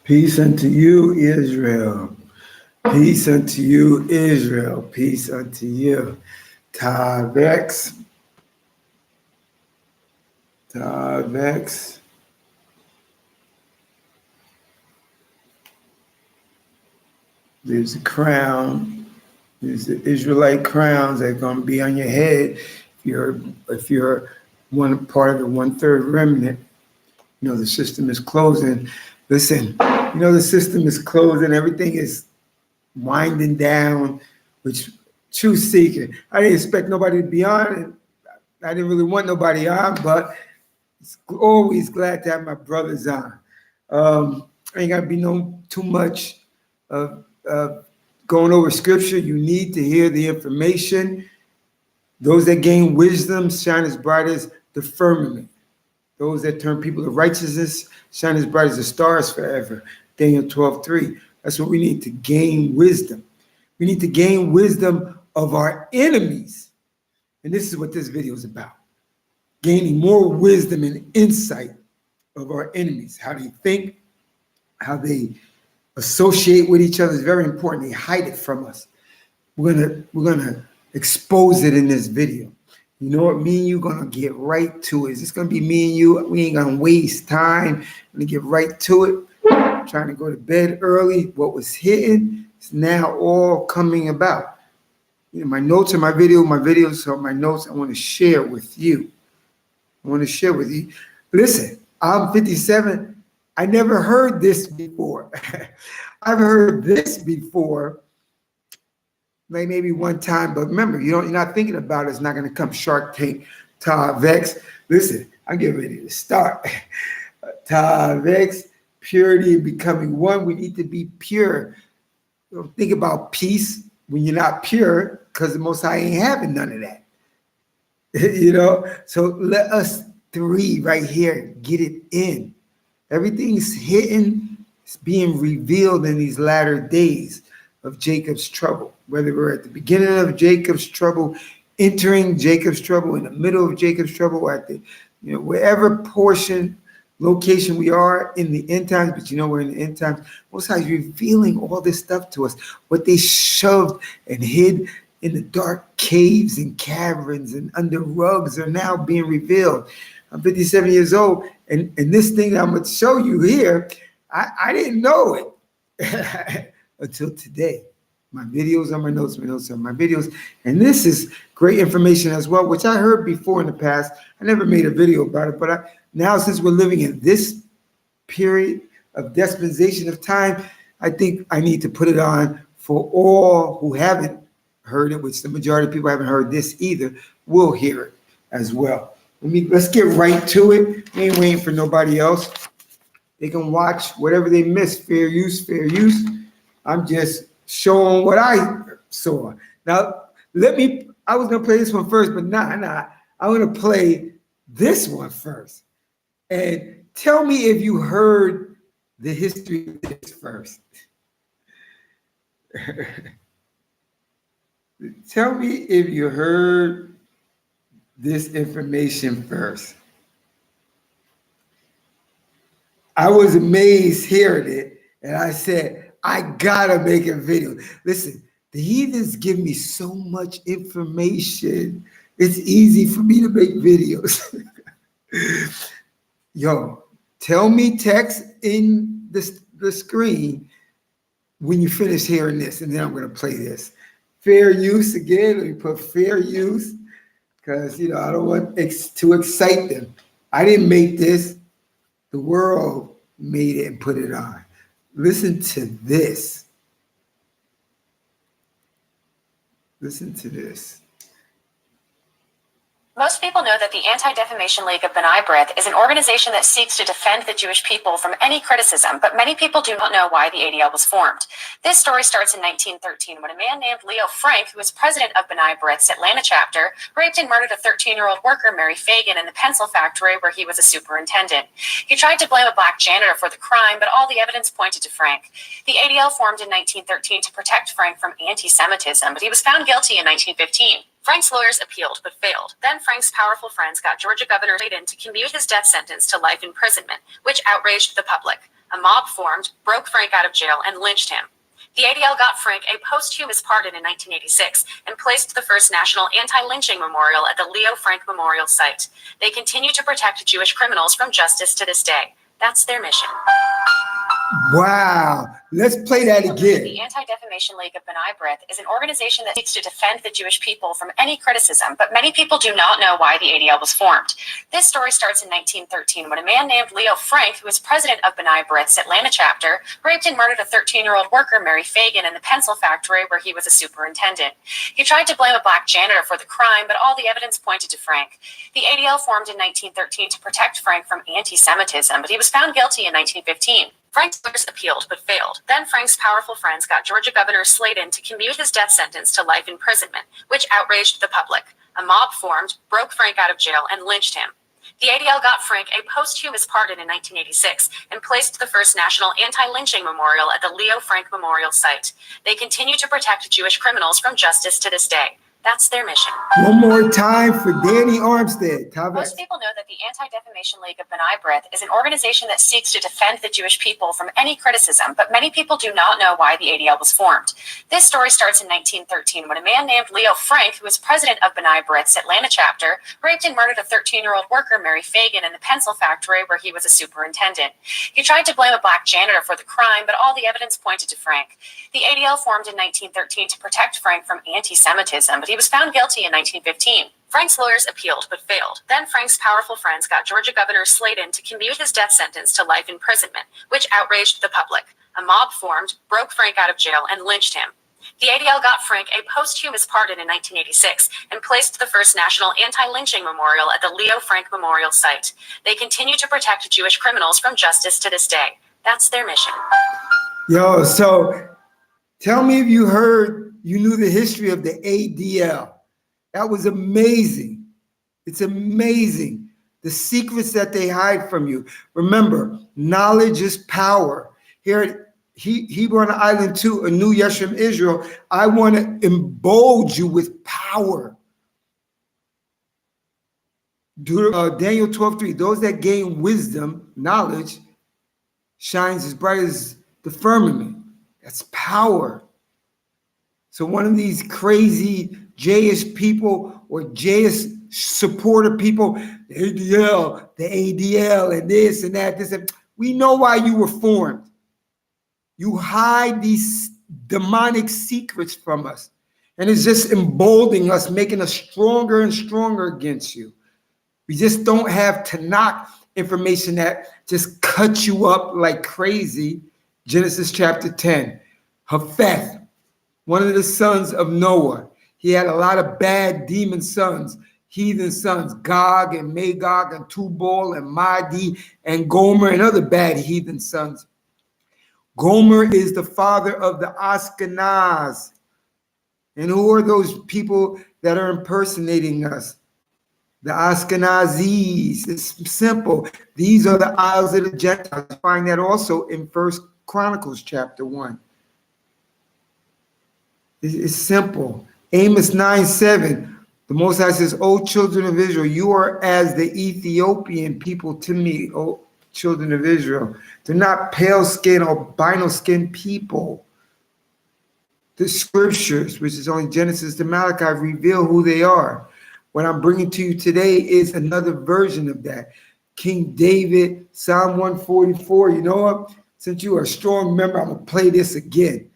Peace unto you, Israel. Peace unto you, Israel. Peace unto you. Tavex. Tavex. There's a crown. There's the Israelite crowns that are going to be on your head if you're one part of the 1/3 remnant. The system is closing. Listen, the system is closing. Everything is winding down, which truth seeking. I didn't expect nobody to be on it. I didn't really want nobody on, but it's always glad to have my brothers on. Ain't got to be no too much of going over scripture. You need to hear the information. Those that gain wisdom shine as bright as the firmament. Those that turn people to righteousness shine as bright as the stars forever. Daniel 12:3. That's what we need to gain wisdom. We need to gain wisdom of our enemies. And this is what this video is about. Gaining more wisdom and insight of our enemies. How they think, how they associate with each other is very important. They hide it from us. We're gonna expose it in this video. You know what? Me and you gonna get right to it. It's gonna be me and you. We ain't gonna waste time. We're gonna get right to it. I'm trying to go to bed early. What was hidden is now all coming about. My notes are my videos are my notes. I want to share with you. Listen, I'm 57. I never heard this before. I've heard this before, maybe one time, but remember, you're not thinking about it. It's not going to come. Shark Tank, Tavex. Listen, I'm getting ready to start. Tavex, purity and becoming one. We need to be pure. Don't think about peace when you're not pure, because the Most High ain't having none of that. So let us three right here get it in. Everything's hidden. It's being revealed in these latter days of Jacob's trouble. Whether we're at the beginning of Jacob's trouble, entering Jacob's trouble, in the middle of Jacob's trouble, or at the, wherever location we are in the end times, but we're in the end times. Most High is revealing all this stuff to us. What they shoved and hid in the dark caves and caverns and under rugs are now being revealed. I'm 57 years old, and this thing that I'm going to show you here, I didn't know it until today. My videos are my notes are my videos. And this is great information as well, which I heard before in the past. I never made a video about it, but now since we're living in this period of dispensation of time, I think I need to put it on for all who haven't heard it, which the majority of people haven't heard this either, will hear it as well. Let's get right to it. We ain't waiting for nobody else. They can watch whatever they miss. Fair use, fair use. I'm just showing what I saw. Now, I was going to play this one first, but nah. I'm going to play this one first. And tell me if you heard the history of this first. Tell me if you heard this information first. I was amazed hearing it, and I said, I gotta make a video. Listen, the heathens give me so much information. It's easy for me to make videos. Yo, tell me text in the screen when you finish hearing this, and then I'm gonna play this. Fair use again. Let me put fair use, because I don't want to excite them. I didn't make this. The world made it and put it on. Listen to this. Listen to this. Most people know that the Anti-Defamation League of B'nai B'rith is an organization that seeks to defend the Jewish people from any criticism, but many people do not know why the ADL was formed. This story starts in 1913 when a man named Leo Frank, who was president of B'nai B'rith's Atlanta chapter, raped and murdered a 13-year-old worker, Mary Fagan, in the pencil factory where he was a superintendent. He tried to blame a black janitor for the crime, but all the evidence pointed to Frank. The ADL formed in 1913 to protect Frank from anti-Semitism, but he was found guilty in 1915. Frank's lawyers appealed, but failed. Then Frank's powerful friends got Georgia Governor Clayton to commute his death sentence to life imprisonment, which outraged the public. A mob formed, broke Frank out of jail, and lynched him. The ADL got Frank a posthumous pardon in 1986 and placed the first national anti-lynching memorial at the Leo Frank Memorial Site. They continue to protect Jewish criminals from justice to this day. That's their mission. Wow. Let's play that again. The Anti-Defamation League of B'nai B'rith is an organization that seeks to defend the Jewish people from any criticism, but many people do not know why the ADL was formed. This story starts in 1913 when a man named Leo Frank, who was president of B'nai B'rith's Atlanta chapter, raped and murdered a 13-year-old worker, Mary Fagan, in the pencil factory where he was a superintendent. He tried to blame a black janitor for the crime, but all the evidence pointed to Frank. The ADL formed in 1913 to protect Frank from anti-Semitism, but he was found guilty in 1915. Frank's lawyers appealed but failed. Then Frank's powerful friends got Georgia Governor Sladen to commute his death sentence to life imprisonment, which outraged the public. A mob formed, broke Frank out of jail, and lynched him. The ADL got Frank a posthumous pardon in 1986 and placed the first national anti-lynching memorial at the Leo Frank Memorial Site. They continue to protect Jewish criminals from justice to this day. That's their mission. One more time for Danny Armstead. Most people know that the Anti-Defamation League of B'nai B'rith is an organization that seeks to defend the Jewish people from any criticism, but many people do not know why the ADL was formed. This story starts in 1913 when a man named Leo Frank, who was president of B'nai B'rith's Atlanta chapter, raped and murdered a 13-year-old worker, Mary Fagan, in the pencil factory where he was a superintendent. He tried to blame a black janitor for the crime, but all the evidence pointed to Frank. The ADL formed in 1913 to protect Frank from anti-Semitism, but he was found guilty in 1915. Frank's lawyers appealed but failed. Then Frank's powerful friends got Georgia Governor Sladen to commute his death sentence to life imprisonment, which outraged the public. A mob formed, broke Frank out of jail, and lynched him. The ADL got Frank a posthumous pardon in 1986 and placed the first national anti-lynching memorial at the Leo Frank Memorial Site. They continue to protect Jewish criminals from justice to this day. That's their mission. Yo, so tell me if you knew the history of the ADL. That was amazing. It's amazing. The secrets that they hide from you. Remember, knowledge is power. Here at Hebrew on the Island 2, a new Yeshua Israel, I want to embolden you with power. Daniel 12:3, those that gain wisdom, knowledge, shines as bright as the firmament. That's power. So one of these crazy JS people or JS supporter people, the ADL, and this and that, we know why you were formed. You hide these demonic secrets from us. And it's just emboldening us, making us stronger and stronger against you. We just don't have Tanakh information that just cuts you up like crazy. Genesis chapter 10. Japheth, one of the sons of Noah. He had a lot of bad demon sons, heathen sons, Gog and Magog and Tubal and Madi and Gomer and other bad heathen sons. Gomer is the father of the Ashkenaz. And who are those people that are impersonating us? The Ashkenazis. It's simple. These are the isles of the Gentiles. You find that also in 1 Chronicles chapter 1. It's simple. Amos 9:7. The Most High says, O children of Israel, you are as the Ethiopian people to me, O children of Israel. They're not pale skin or albino skin people. The scriptures, which is only Genesis to Malachi, reveal who they are. What I'm bringing to you today is another version of that. King David, Psalm 144. You know what? Since you are a strong member, I'm going to play this again.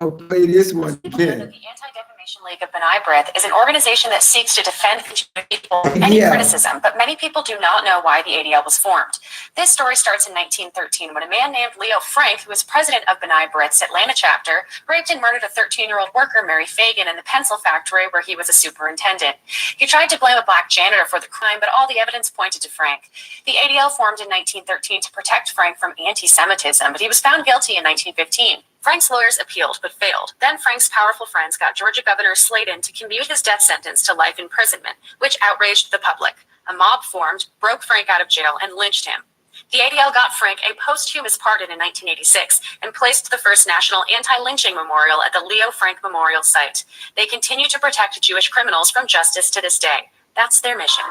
I'll play this one again. The Anti-Defamation League of B'nai B'rith is an organization that seeks to defend the Jewish people from any criticism, but many people do not know why the ADL was formed. This story starts in 1913 when a man named Leo Frank, who was president of B'nai B'rith's Atlanta chapter, raped and murdered a 13-year-old worker, Mary Fagan, in the pencil factory where he was a superintendent. He tried to blame a black janitor for the crime, but all the evidence pointed to Frank. The ADL formed in 1913 to protect Frank from anti-Semitism, but he was found guilty in 1915. Frank's lawyers appealed but failed. Then Frank's powerful friends got Georgia Governor Sladen to commute his death sentence to life imprisonment, which outraged the public. A mob formed, broke Frank out of jail, and lynched him. The ADL got Frank a posthumous pardon in 1986 and placed the first national anti-lynching memorial at the Leo Frank Memorial Site. They continue to protect Jewish criminals from justice to this day. That's their mission.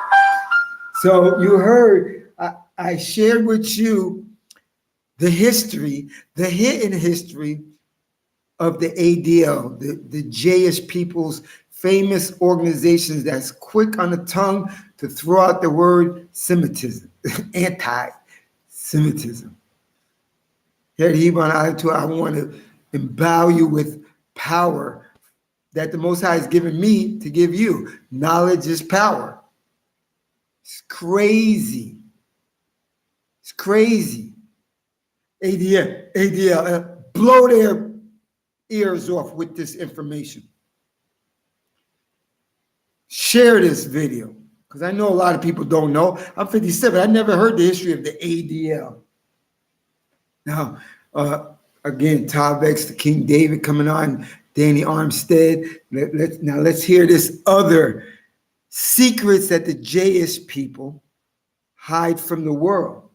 So you heard, I shared with you the history, the hidden history of the ADL, the Jewish people's famous organizations that's quick on the tongue to throw out the word Semitism, anti-Semitism. Here, Hebron, I want to endow you with power that the Most High has given me to give you. Knowledge is power. It's crazy. It's crazy. ADL, blow their ears off with this information. Share this video, because I know a lot of people don't know. I'm 57. I never heard the history of the ADL. Now, again, Todd Vex, the King David coming on, Danny Armstead. Let's hear this other secrets that the JS people hide from the world.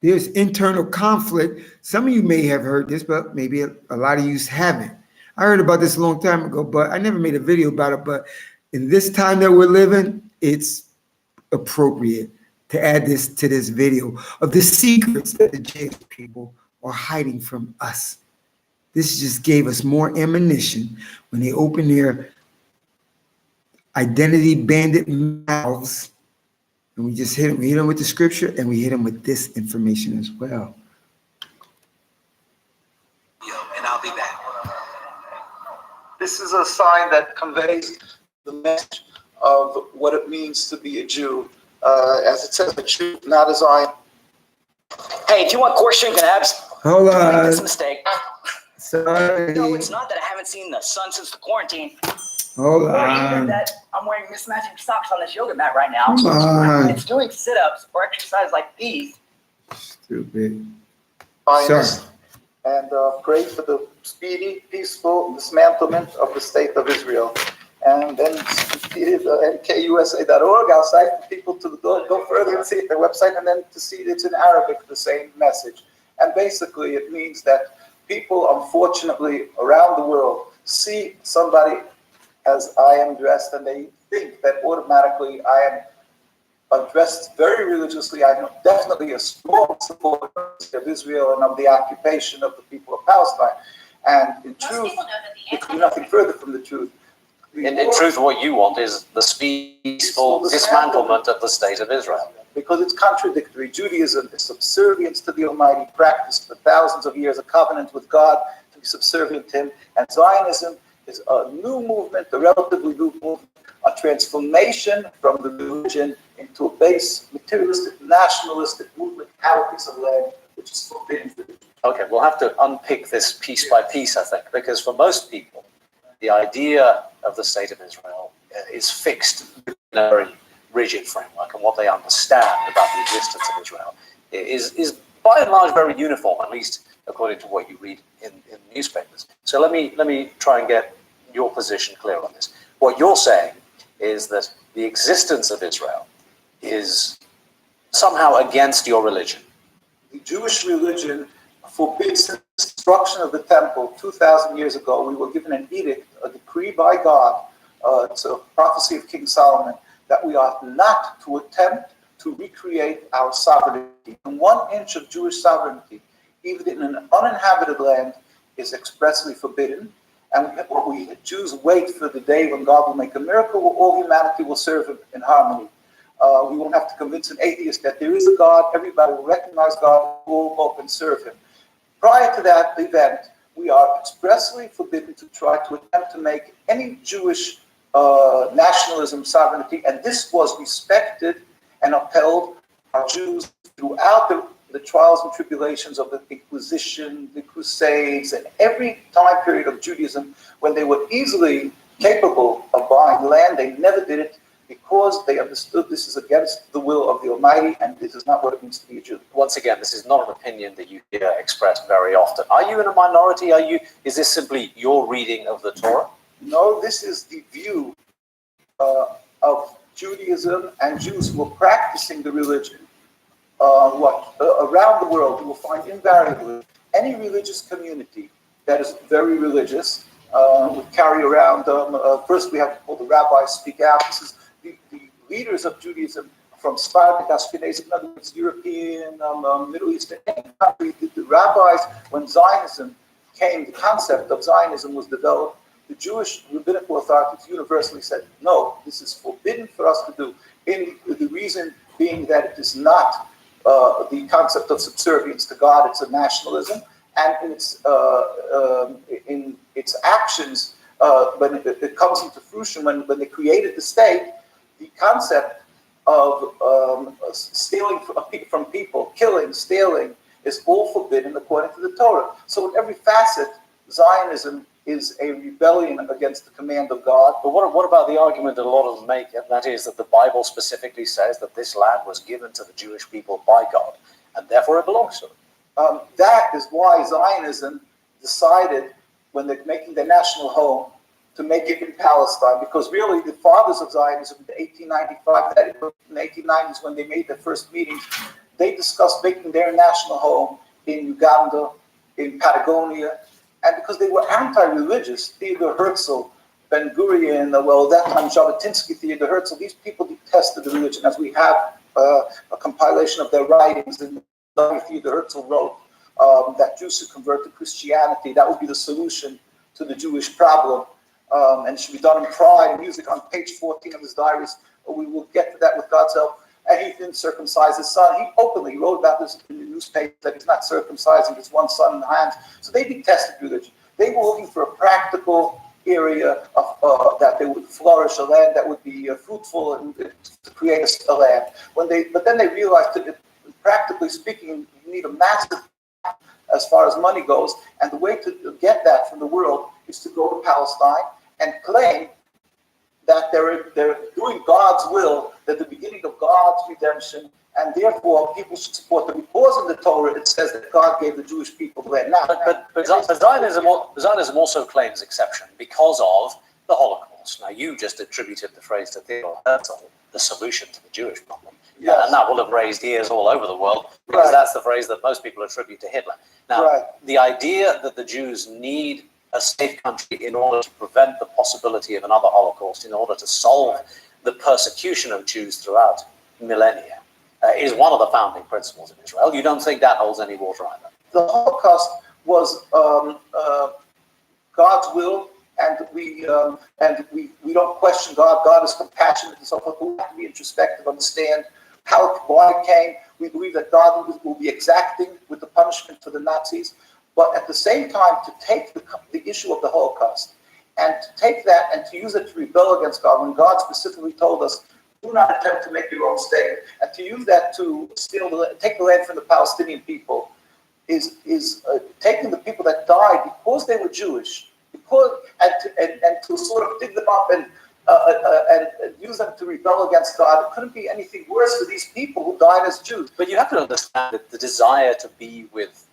There's internal conflict. Some of you may have heard this, but maybe a lot of you haven't. I heard about this a long time ago, but I never made a video about it. But in this time that we're living, it's appropriate to add this to this video of the secrets that the Jewish people are hiding from us. This just gave us more ammunition when they open their identity bandit mouths, and we just hit them. We hit them with the scripture, and we hit them with this information as well. And I'll be back. This is a sign that conveys the message of what it means to be a Jew. As it says, a Jew, not as I. Hey, do you want coarse shrinking abs? Hold on. That's a mistake. Sorry. No, it's not that I haven't seen the sun since the quarantine. Hold Or even on. that I'm wearing mismatching socks on this yoga mat right now. Come on. It's doing sit-ups or exercise like these. Stupid. Finest, and pray for the speedy, peaceful dismantlement of the state of Israel. And then repeated nkusa.org outside for people to go further and see their website, and then to see it's in Arabic, the same message. And basically it means that people, unfortunately, around the world see somebody as I am dressed, and they think that automatically I am dressed very religiously. I'm definitely a strong supporter of Israel and of the occupation of the people of Palestine. And in truth, it could be nothing further from the truth. In truth, what you want is the peaceful dismantlement of the state of Israel. Because it's contradictory. Judaism is subservience to the Almighty, practiced for thousands of years, a covenant with God to be subservient to Him. And Zionism is a new movement, a relatively new movement, a transformation from the religion into a base, materialistic, nationalistic movement, politics of land, which is forbidden. Okay, we'll have to unpick this piece by piece, I think, because for most people, the idea of the state of Israel is fixed in a very rigid framework, and what they understand about the existence of Israel is by and large very uniform, at least according to what you read in newspapers. So let me try and get your position clear on this. What you're saying is that the existence of Israel is somehow against your religion. The Jewish religion forbids the destruction of the temple. 2,000 years ago, we were given an edict, a decree by God. It's a prophecy of King Solomon, that we ought not to attempt to recreate our sovereignty. And 1 inch of Jewish sovereignty, even in an uninhabited land, is expressly forbidden. And we Jews wait for the day when God will make a miracle, where all humanity will serve Him in harmony. We won't have to convince an atheist that there is a God. Everybody will recognize God, will go up and serve Him. Prior to that event, we are expressly forbidden to try to attempt to make any Jewish nationalism, sovereignty, and this was respected and upheld by Jews throughout the trials and tribulations of the Inquisition, the Crusades, and every time period of Judaism when they were easily capable of buying land. They never did it because they understood this is against the will of the Almighty, and this is not what it means to be a Jew. Once again, this is not an opinion that you hear expressed very often. Are you in a minority? Is this simply your reading of the Torah? No, this is the view of Judaism and Jews who are practicing the religion. Around the world, you will find invariably any religious community that is very religious would carry around. First, we have what the rabbis speak out. This is the leaders of Judaism from Sephardic, Ashkenazic, in other words, European, Middle Eastern country, the rabbis, when Zionism came, the concept of Zionism was developed, the Jewish rabbinical authorities universally said, no, this is forbidden for us to do. The reason being that it is not the concept of subservience to God, it's a nationalism, and in its actions, when it comes into fruition, when they created the state, the concept of stealing from people, killing, stealing, is all forbidden according to the Torah. So in every facet, Zionism is a rebellion against the command of God. But what about the argument that a lot of them make, and that is that the Bible specifically says that this land was given to the Jewish people by God, and therefore it belongs to them? That is why Zionism decided, when they're making their national home, to make it in Palestine, because really the fathers of Zionism in 1895, in the 1890s, when they made their first meetings, they discussed making their national home in Uganda, in Patagonia, and because they were anti-religious, Theodor Herzl, Ben Gurion, well, at that time Jabotinsky, Theodor Herzl, these people detested the religion, as we have a compilation of their writings, and Theodor Herzl wrote that Jews should convert to Christianity. That would be the solution to the Jewish problem. And it should be done in pride and music. On page 14 of his diaries, we will get to that with God's help. And he didn't circumcise his son. He openly wrote about this in the newspaper, that he's not circumcising his one son in the hands. So they detested religion. They were looking for a practical area of, that they would flourish, a land that would be fruitful, and to create a land. But then they realized that, practically speaking, you need a massive, as far as money goes, and the way to get that from the world is to go to Palestine and claim that they're doing God's will, that the beginning of God's redemption, and therefore people should support them. Because in the Torah it says that God gave the Jewish people the land. Now, But Zionism also claims exception because of the Holocaust. Now, you just attributed the phrase to Theodor Herzl, the solution to the Jewish problem. Yes. And that will have raised ears all over the world, because Right. that's the phrase that most people attribute to Hitler. Now, Right. the idea that the Jews need a safe country in order to prevent the possibility of another Holocaust, in order to solve the persecution of Jews throughout millennia, is one of the founding principles of Israel. You don't think that holds any water either? the Holocaust was God's will, and we don't question God. God is compassionate and so forth. But we have to be introspective, understand why it came. We believe that God will be exacting with the punishment for the Nazis, but at the same time to take the issue of the Holocaust and to take that and to use it to rebel against God, when God specifically told us, do not attempt to make your own state, and to use that to take the land from the Palestinian people is taking the people that died because they were Jewish, and to sort of dig them up and use them to rebel against God. It couldn't be anything worse for these people who died as Jews. But you have to understand that the desire to be with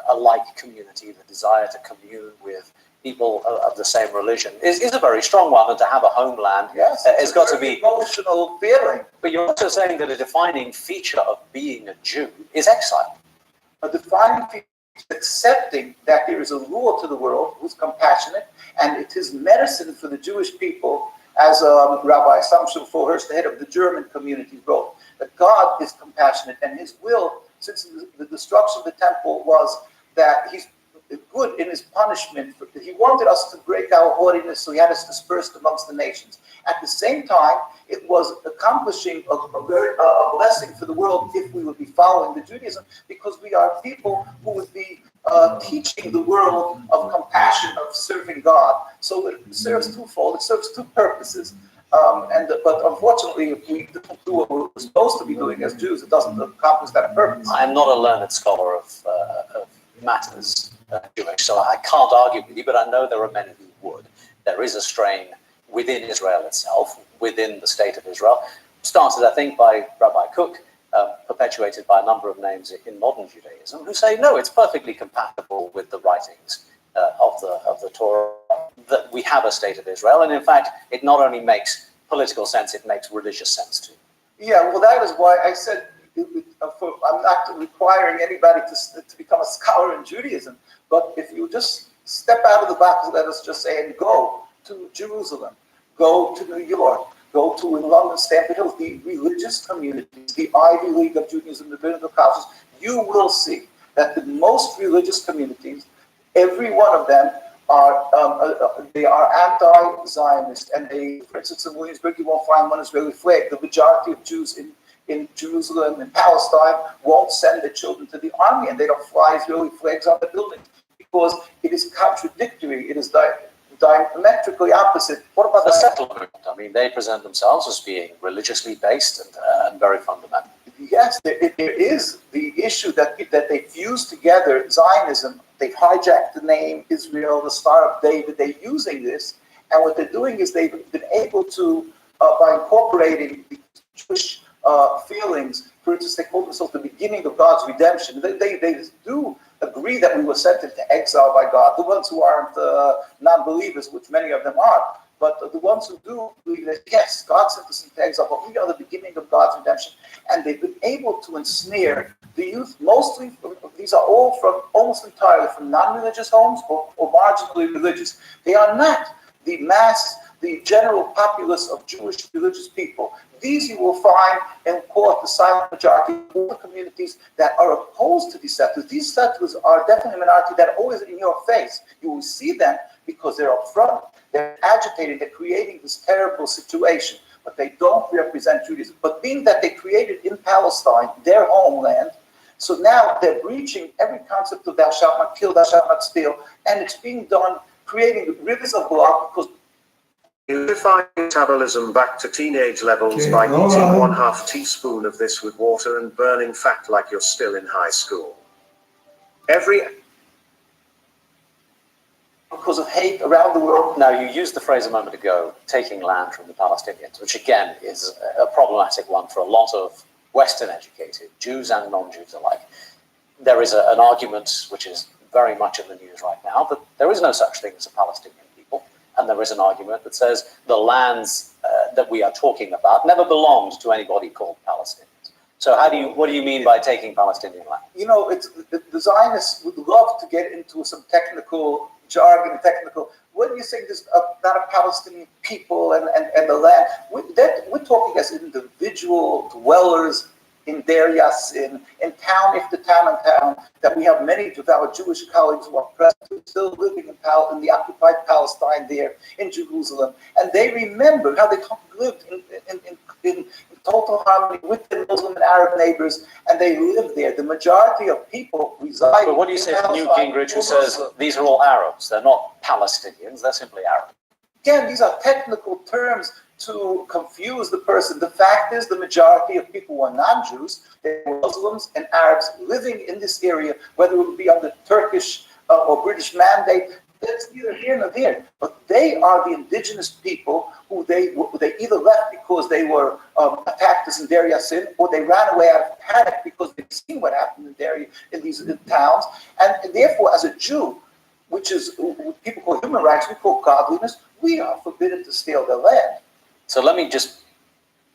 a like community, the desire to commune with people of the same religion is a very strong one, and to have a homeland has got to be emotional feeling. But you're also saying that a defining feature of being a Jew is exile. A defining feature is accepting that there is a ruler to the world who's compassionate, and it is medicine for the Jewish people, as Rabbi Samson Fohirst, the head of the German community, wrote, that God is compassionate, and his will, since the destruction of the temple, was that he's good in his punishment. He wanted us to break our haughtiness, so he had us dispersed amongst the nations. At the same time, it was accomplishing a blessing for the world if we would be following the Judaism, because we are people who would be teaching the world of compassion, of serving God. So it serves twofold. It serves two purposes. But unfortunately, if we don't do what we're supposed to be doing as Jews, it doesn't accomplish that purpose. I'm not a learned scholar of matters Jewish, so I can't argue with you, but I know there are many who would. There is a strain within Israel itself, within the state of Israel, started, I think, by Rabbi Kook, perpetuated by a number of names in modern Judaism, who say, no, it's perfectly compatible with the writings of the Torah, that we have a state of Israel, and in fact, it not only makes political sense, it makes religious sense too. Yeah, well, that is why I said I'm not requiring anybody to become a scholar in Judaism, but if you just step out of the box, let us just say, and go to Jerusalem, go to New York, go to in London, Stamford Hill, the religious communities, the Ivy League of Judaism, the biblical colleges, you will see that the most religious communities, every one of them they are anti-Zionist, and they, for instance, in Williamsburg, you won't find one Israeli flag. The majority of Jews in Jerusalem and Palestine won't send their children to the army, and they don't fly Israeli flags on the buildings because it is contradictory. It is diametrically opposite. What about the settlement? I mean, they present themselves as being religiously based and very fundamental. Yes, there is the issue that they fuse together Zionism. They've hijacked the name Israel, the Star of David. They're using this, and what they're doing is they've been able to, by incorporating the Jewish feelings, for instance, they call themselves the beginning of God's redemption. They do agree that we were sent into exile by God. The ones who aren't non-believers, which many of them are, but the ones who do believe that, yes, God sent us into exile, but we are the beginning of God's redemption. And they've been able to ensnare the youth, mostly, these are all from, almost entirely from non-religious homes or marginally religious. They are not the mass, the general populace of Jewish religious people. These you will find and call it the silent majority, all the communities that are opposed to these settlers. These settlers are definitely a minority that are always in your face. You will see them because they're up front, they're agitating, they're creating this terrible situation, but they don't represent Judaism. But being that they created in Palestine, their homeland, so now they're breaching every concept of thou shalt not kill, thou shalt not steal, and it's being done, creating rivers of blood because you define metabolism back to teenage levels Okay, by hold eating on. 1/2 teaspoon of this with water and burning fat like you're still in high school. because of hate around the world. Now, you used the phrase a moment ago, taking land from the Palestinians, which again is a problematic one for a lot of Western educated Jews and non-Jews alike. There is an argument which is very much in the news right now that there is no such thing as a Palestinian people, and there is an argument that says the lands that we are talking about never belonged to anybody called Palestinians. So what do you mean by taking Palestinian land? You know, the Zionists would love to get into some technical jargon, what are you saying this about a Palestinian people and the land? We're talking as individual dwellers in Deir Yassin, in town after town and town, that we have many of our Jewish colleagues who are present, still living in the occupied Palestine there in Jerusalem. And they remember how they lived in total harmony with their Muslim and Arab neighbors, and they live there. The majority of people reside. But what do you say to Newt Gingrich, who says these are all Arabs? They're not Palestinians, they're simply Arabs. Again, these are technical terms to confuse the person. The fact is, the majority of people were non-Jews. They were Muslims and Arabs living in this area, whether it would be under Turkish or British mandate. That's neither here nor there. But they are the indigenous people who they either left because they were attacked as in Deir Yassin, or they ran away out of panic because they'd seen what happened in these towns. And therefore, as a Jew, which is what people call human rights, we call godliness, we are forbidden to steal their land. So let me just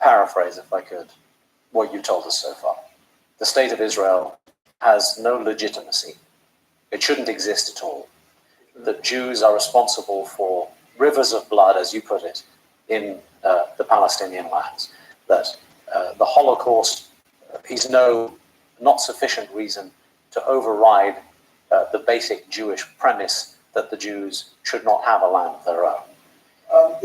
paraphrase, if I could, what you told us so far. The state of Israel has no legitimacy. It shouldn't exist at all. That Jews are responsible for rivers of blood, as you put it, in the Palestinian lands. That the Holocaust is not sufficient reason to override the basic Jewish premise that the Jews should not have a land of their own. I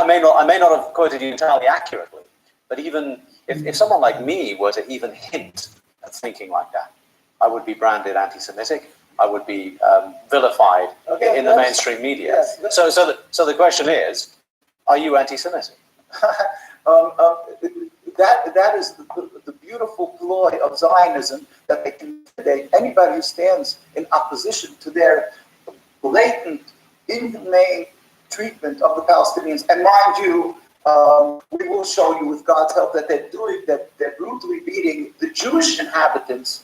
may not have quoted you entirely accurately, but even if someone like me were to even hint at thinking like that, I would be branded anti-Semitic. I would be vilified in the mainstream media. Yes, so the question is, are you anti-Semitic? That is the beautiful ploy of Zionism, that they can intimidate anybody who stands in opposition to their blatant, inhumane treatment of the Palestinians. And mind you, we will show you with God's help that they're brutally beating the Jewish inhabitants,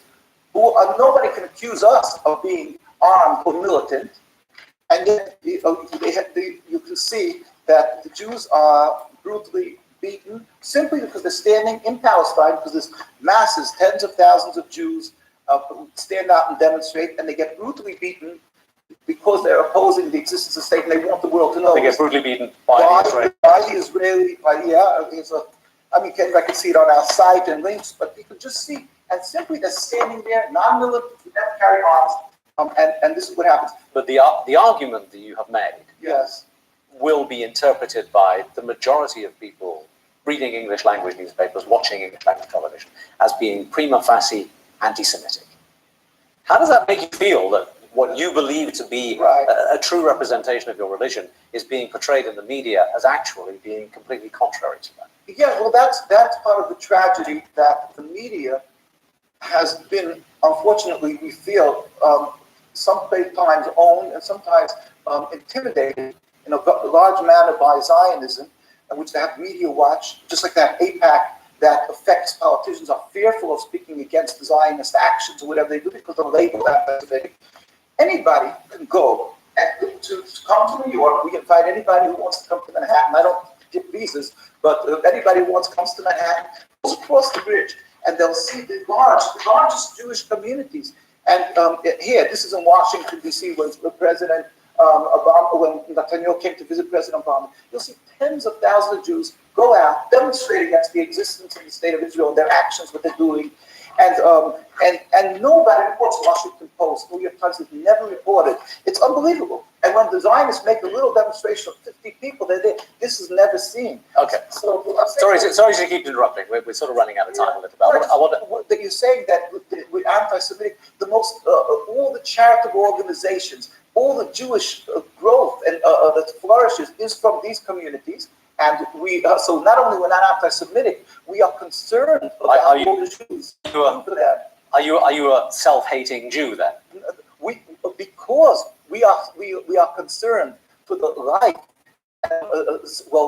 who nobody can accuse us of being armed or militant. And yet you can see that the Jews are brutally beaten simply because they're standing in Palestine, because there's masses, tens of thousands of Jews stand out and demonstrate, and they get brutally beaten because they're opposing the existence of the state and they want the world to know. They get brutally beaten by the Israeli. By the Israeli, I can see it on our site and links, but you can just see, and simply they're standing there, non-militant, never carry arms, and this is what happens. But the argument that you have made Yes. will be interpreted by the majority of people reading English language newspapers, watching English language television, as being prima facie anti-Semitic. How does that make you feel that what you believe to be a true representation of your religion is being portrayed in the media as actually being completely contrary to that? Yeah, well, that's part of the tragedy that the media has been, unfortunately, we feel, sometimes owned and sometimes intimidated in a large manner by Zionism, in which they have media watch, just like that i.s.u.p.k that affects politicians are fearful of speaking against the Zionist actions or whatever they do because they're labeled anti-Semitic. Anybody can go and to come to New York. We invite anybody who wants to come to Manhattan. I don't give visas, but anybody who wants comes to Manhattan, goes across the bridge, and they'll see the largest Jewish communities. And here, this is in Washington, D.C., when President Obama, when Netanyahu came to visit President Obama, you'll see tens of thousands of Jews go out, demonstrate against the existence of the state of Israel, their actions, what they're doing, and nobody reports. Washington Post, New York Times has never reported. It's unbelievable. And when the Zionists make a little demonstration of 50 people, this is never seen. Okay. So sorry to keep interrupting. We're sort of running out of time a little bit. That you're saying that with anti-Semitic, the most all the charitable organizations, all the Jewish growth and that flourishes is from these communities. And we so not only we're not anti-Semitic, we are concerned about all the Jews. Are you a self-hating Jew then? Because we are concerned for the life,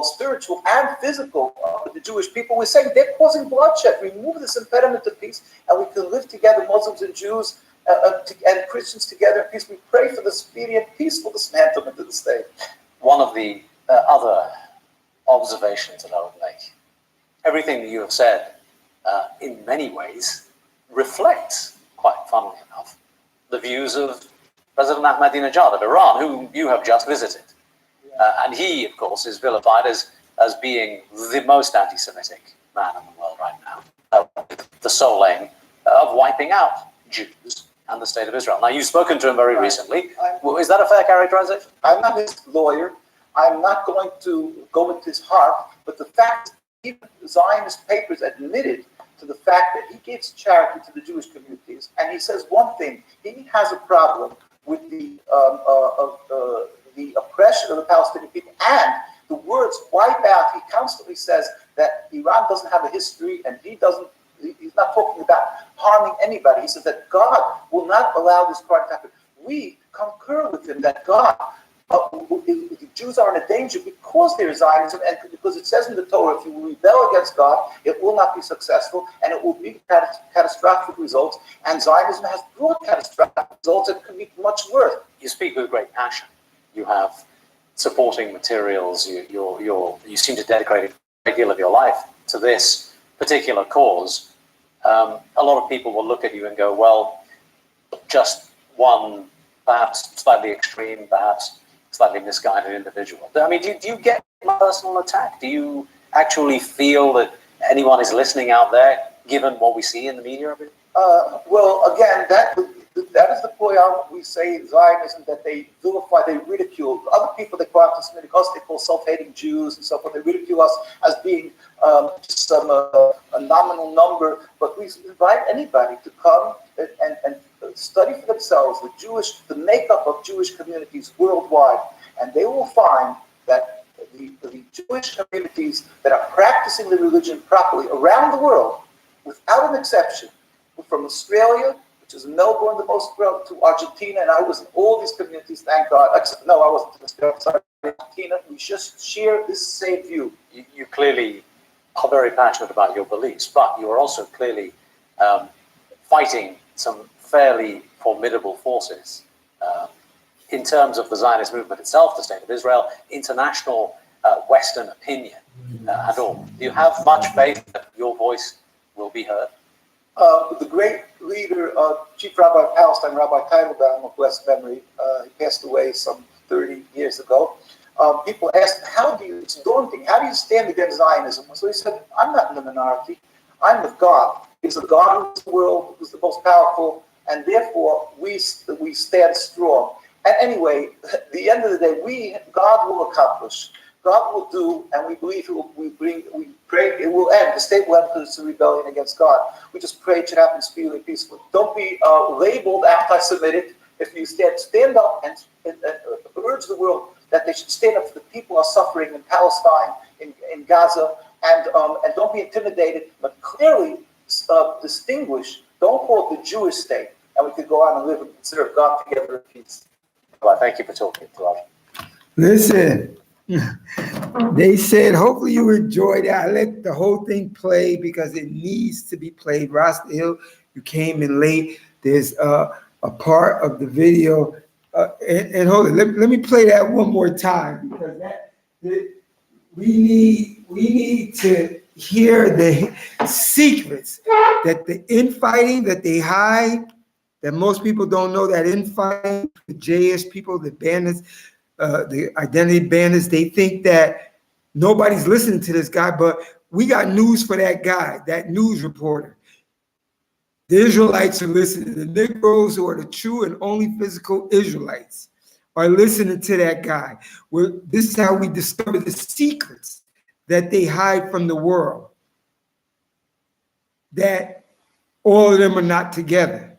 spiritual and physical of the Jewish people. We're saying they're causing bloodshed. Remove this impediment to peace, and we can live together, Muslims and Jews and Christians together in peace. We pray for the speedy and peaceful dismantlement of the state. One of the other observations that I would make, everything that you have said, in many ways, reflects, quite funnily enough, the views of President Ahmadinejad of Iran, whom you have just visited. And he, of course, is vilified as being the most anti-Semitic man in the world right now, with the sole aim of wiping out Jews and the state of Israel. Now, you've spoken to him very recently. Is that a fair characterization? I'm not his lawyer. I'm not going to go into his heart, but the fact that even Zionist papers admitted to the fact that he gives charity to the Jewish communities, and he says one thing: he has a problem with the oppression of the Palestinian people and the words "wipe out." He constantly says that Iran doesn't have a history, and he's not talking about harming anybody. He says that God will not allow this crime to happen. We concur with him that God. The Jews are in a danger because there is Zionism, and because it says in the Torah, if you rebel against God, it will not be successful, and it will be catastrophic results. And Zionism has brought catastrophic results that can be much worse. You speak with great passion. You have supporting materials. You seem to dedicate a great deal of your life to this particular cause. A lot of people will look at you and go, well, just one, perhaps slightly extreme, perhaps slightly misguided individual. I mean, do you get a personal attack? Do you actually feel that anyone is listening out there, given what we see in the media of it? Well, again, that is the point we say in Zionism, that they vilify, they ridicule. Other people they call anti-Semitic, us they call self-hating Jews and so forth. They ridicule us as being just a nominal number. But we invite anybody to come and study for themselves the makeup of Jewish communities worldwide, and they will find that the Jewish communities that are practicing the religion properly around the world, without an exception, from Australia, which is Melbourne, the most grown, to Argentina, and I was in all these communities, thank God. No, I wasn't in Australia, sorry, Argentina. We just share this same view. You clearly are very passionate about your beliefs, but you are also clearly fighting some fairly formidable forces in terms of the Zionist movement itself, the state of Israel, international Western opinion and all. Do you have much faith that your voice will be heard? The great leader, Chief Rabbi of Palestine, Rabbi Teitelbaum of blessed memory, he passed away some 30 years ago. People asked, it's daunting, how do you stand against Zionism? So he said, I'm not in the minority, I'm with God. He's the God of the world, who's the most powerful, and therefore we stand strong. And anyway, at the end of the day, God will accomplish. God will do, and we believe we pray it will end. The state will end because it's a rebellion against God. We just pray it should happen speedily, peacefully. Don't be labeled anti-Semitic. If you stand up and urge the world that they should stand up for the people who are suffering in Palestine, in Gaza, and don't be intimidated, but clearly distinguish. Don't call it the Jewish state, and we could go on and live and serve God together in peace. Well, thank you for talking to us. Listen, they said, hopefully you enjoyed it. I let the whole thing play because it needs to be played. Rasta Hill, you came in late. There's a part of the video. And hold on, let me play that one more time because we need to hear the secrets that the infighting that they hide, that most people don't know, that infighting, the JS people, the bandits, the identity bandits, they think that nobody's listening to this guy, but we got news for that guy, that news reporter. The Israelites are listening. The Negroes, who are the true and only physical Israelites, are listening to that guy. This is how we discover the secrets that they hide from the world, that all of them are not together.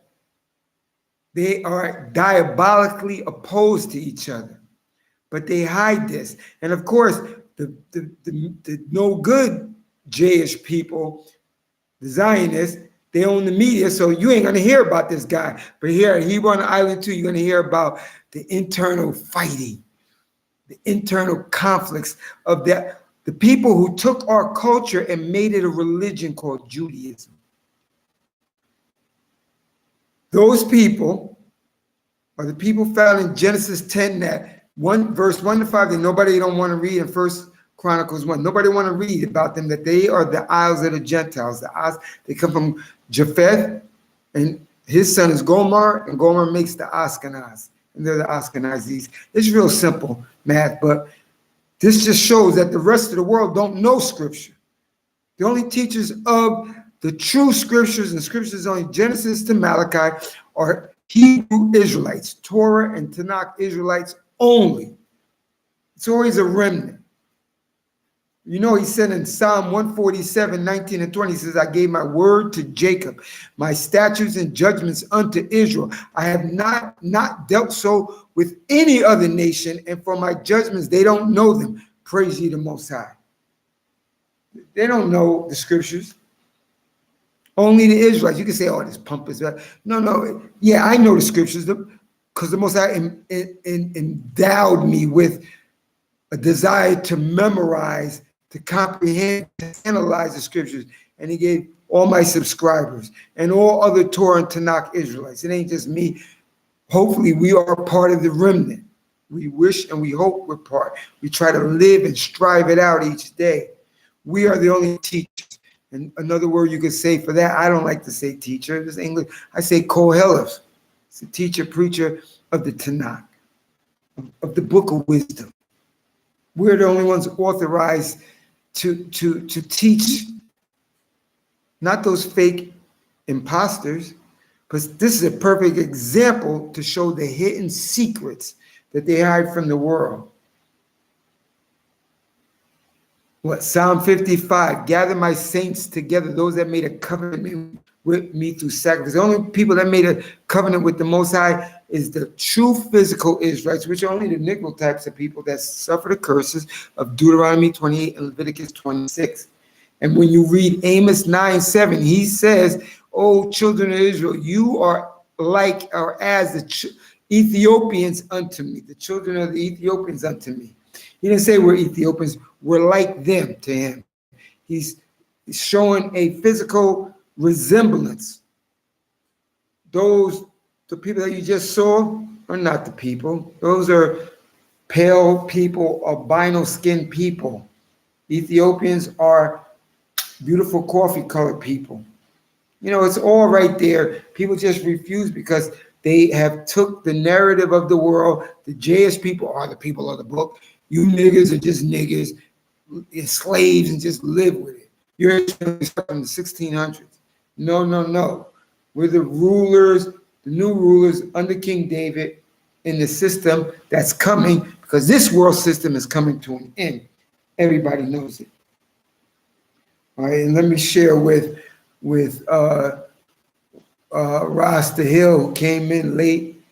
They are diabolically opposed to each other, but they hide this. And of course, the no good Jewish people, the Zionists, they own the media, so you ain't gonna hear about this guy. But here at Hebrew on the Island too, you're gonna hear about the internal fighting, the internal conflicts of the people who took our culture and made it a religion called Judaism. Those people are the people found in Genesis 10, that verse 1 to 5 that nobody don't want to read in First Chronicles 1. Nobody want to read about them, that they are the isles of the Gentiles. The isles, they come from Japheth, and his son is Gomer, and Gomer makes the Ashkenaz, and they're the Ashkenazis. It's real simple math, but this just shows that the rest of the world don't know Scripture. The only teachers of the true Scriptures, and Scriptures only Genesis to Malachi, are Hebrew Israelites, Torah and Tanakh Israelites only. It's always a remnant. You know, he said in Psalm 147, 19 and 20, he says, I gave my word to Jacob, my statutes and judgments unto Israel. I have not dealt so with any other nation, and for my judgments, they don't know them. Praise ye the Most High. They don't know the Scriptures. Only the Israelites. You can say, oh, this pump is bad. No. Yeah, I know the Scriptures because the Most High endowed me with a desire to memorize, to comprehend, to analyze the Scriptures. And he gave all my subscribers and all other Torah and Tanakh Israelites. It ain't just me. Hopefully, we are part of the remnant. We wish and we hope we're part. We try to live and strive it out each day. We are the only teachers. And another word you could say for that, I don't like to say teacher. It's English. I say kohelef. It's a teacher, preacher of the Tanakh, of the book of wisdom. We're the only ones authorized to teach, not those fake imposters, because this is a perfect example to show the hidden secrets that they hide from the world. What, Psalm 55, gather my saints together, those that made a covenant with me through sacrifice. The only people that made a covenant with the Most High is the true physical Israelites, which are only the Negro types of people that suffer the curses of Deuteronomy 28 and Leviticus 26. And when you read Amos 9:7, he says, "O children of Israel, you are like or as the Ethiopians unto me, the children of the Ethiopians unto me." He didn't say we're Ethiopians, we're like them to him. He's showing a physical resemblance. The people that you just saw are not the people. Those are pale people, albino skinned people. Ethiopians are beautiful coffee colored people. You know, it's all right there. People just refuse because they have took the narrative of the world. The JS people are the people of the book. You niggas are just niggas, slaves, and just live with it. You're from the 1600s. No, no, no. We're the rulers, the new rulers under King David in the system that's coming because this world system is coming to an end. Everybody knows it. All right, and let me share with Rasta Hill, who came in late,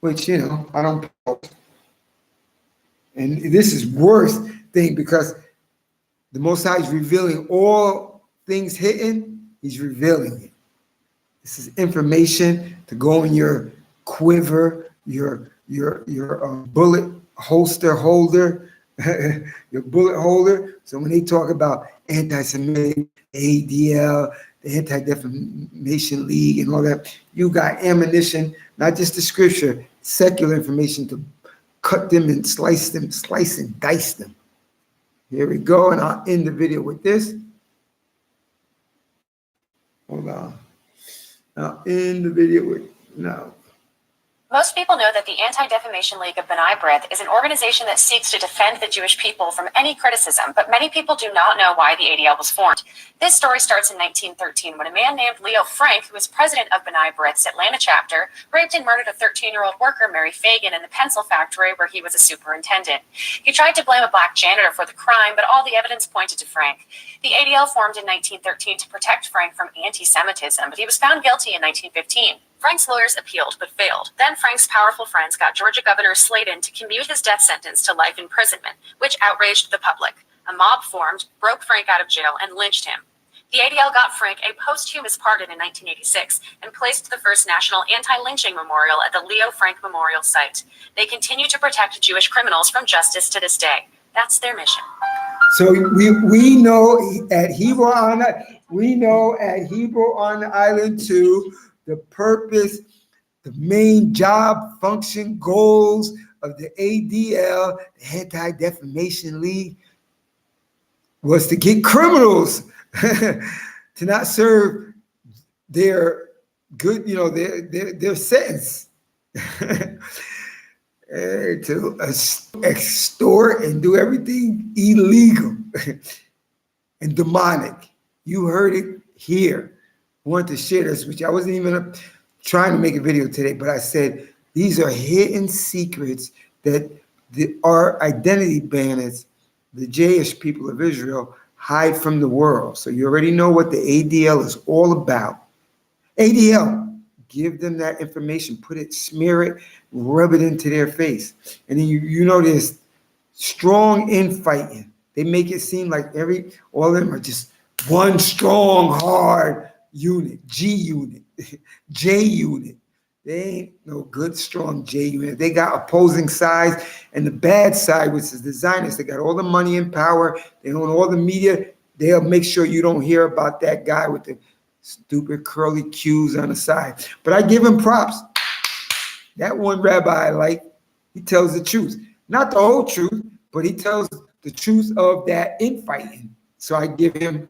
which, you know, I don't post. And this is worst thing because the Most High is revealing all things hidden. He's revealing it. This is information to go in your quiver, your bullet holster holder, your bullet holder. So when they talk about anti-Semitic, ADL, the Anti-Defamation League, and all that, you got ammunition, not just the scripture, secular information to cut them and slice and dice them. Here we go, and I'll end the video with this. Hold on. I'll end the video with no. Most people know that the Anti-Defamation League of i.s.u.p.k is an organization that seeks to defend the Jewish people from any criticism, but many people do not know why the ADL was formed. This story starts in 1913 when a man named Leo Frank, who was president of i.s.u.p.k's Atlanta chapter, raped and murdered a 13-year-old worker, Mary Fagan, in the pencil factory where he was a superintendent. He tried to blame a black janitor for the crime, but all the evidence pointed to Frank. The ADL formed in 1913 to protect Frank from anti-Semitism, but he was found guilty in 1915. Frank's lawyers appealed but failed. Then Frank's powerful friends got Georgia Governor Sladen to commute his death sentence to life imprisonment, which outraged the public. A mob formed, broke Frank out of jail, and lynched him. The ADL got Frank a posthumous pardon in 1986 and placed the first national anti-lynching memorial at the Leo Frank Memorial site. They continue to protect Jewish criminals from justice to this day. That's their mission. So we know at Hebrew on the Island too, the purpose, the main job, function, goals of the ADL, the Anti-Defamation League, was to get criminals to not serve their good, their sentence, to extort and do everything illegal and demonic. You heard it here. I wanted to share this with you. I wasn't even trying to make a video today, but I said these are hidden secrets that our identity bandits, the Jewish people of Israel, hide from the world. So you already know what the ADL is all about. ADL, give them that information, put it, smear it, rub it into their face. And then you know there's strong infighting. They make it seem like all of them are just one strong, hard unit, G unit, J unit. They ain't no good, strong J unit. They got opposing sides, and the bad side, which is the Zionists, they got all the money and power. They own all the media. They'll make sure you don't hear about that guy with the stupid curly Qs on the side. But I give him props. That one rabbi I like, he tells the truth. Not the whole truth, but he tells the truth of that infighting. So I give him.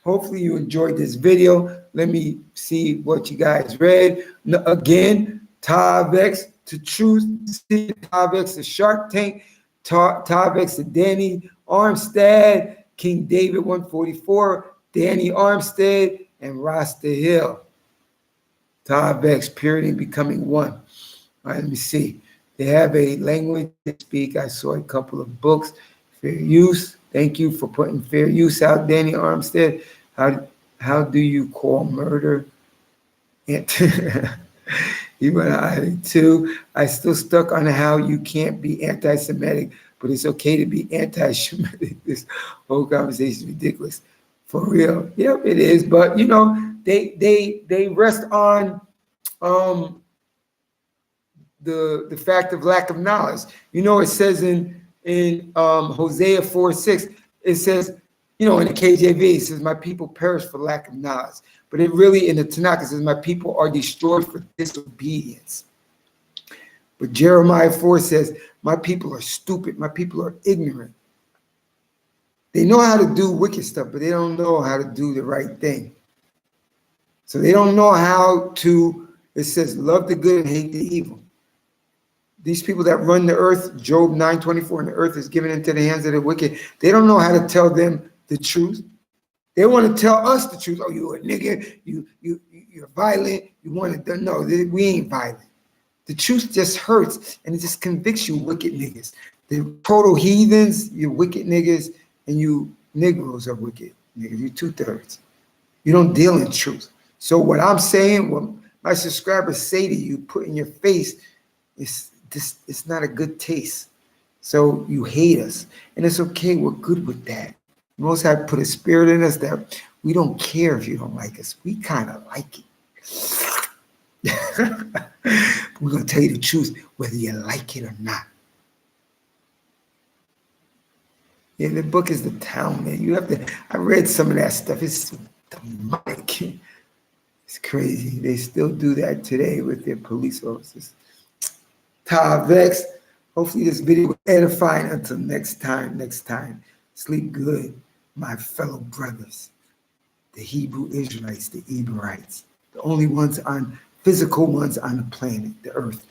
Hopefully you enjoyed this video. Let me see what you guys read. Again, Tavex to Truth, Tavex to Shark Tank, Tavex to Danny Armstead, King David 144, Danny Armstead, and Rasta Hill. Tavex, purity and becoming one. All right, let me see. They have a language to speak. I saw a couple of books. Fair use. Thank you for putting fair use out, Danny Armstead. How do you call murder? You went out too. I still stuck on how you can't be anti-Semitic, but it's okay to be anti-Semitic. This whole conversation is ridiculous. For real. Yep, it is. But they rest on the fact of lack of knowledge. It says in Hosea 4:6, it says, in the KJV, it says, my people perish for lack of knowledge. But it really, in the Tanakh, it says, my people are destroyed for disobedience. But Jeremiah 4 says, my people are stupid. My people are ignorant. They know how to do wicked stuff, but they don't know how to do the right thing. So they don't know how to, it says, love the good and hate the evil. These people that run the earth, Job 9:24, and the earth is given into the hands of the wicked, they don't know how to tell them the truth. They want to tell us the truth. Oh, you a nigga, you're violent, you want to, no, we ain't violent. The truth just hurts, and it just convicts you, wicked niggas. The total heathens, you wicked niggas, and you Negroes are wicked niggas. You 2/3. You don't deal in truth. So what I'm saying, what my subscribers say to you, put in your face, is this, it's not a good taste. So you hate us, and it's okay. We're good with that. Most High put a spirit in us that we don't care if you don't like us. We kind of like it. We're going to tell you the truth, whether you like it or not. Yeah, the book is the town, man. You have to, I read some of that stuff. It's demonic. It's crazy. They still do that today with their police officers. Vex. Hopefully this video will edify. Until next time. Sleep good, my fellow brothers. The Hebrew Israelites, the Ebrites. The only ones on, physical ones on the planet, the earth.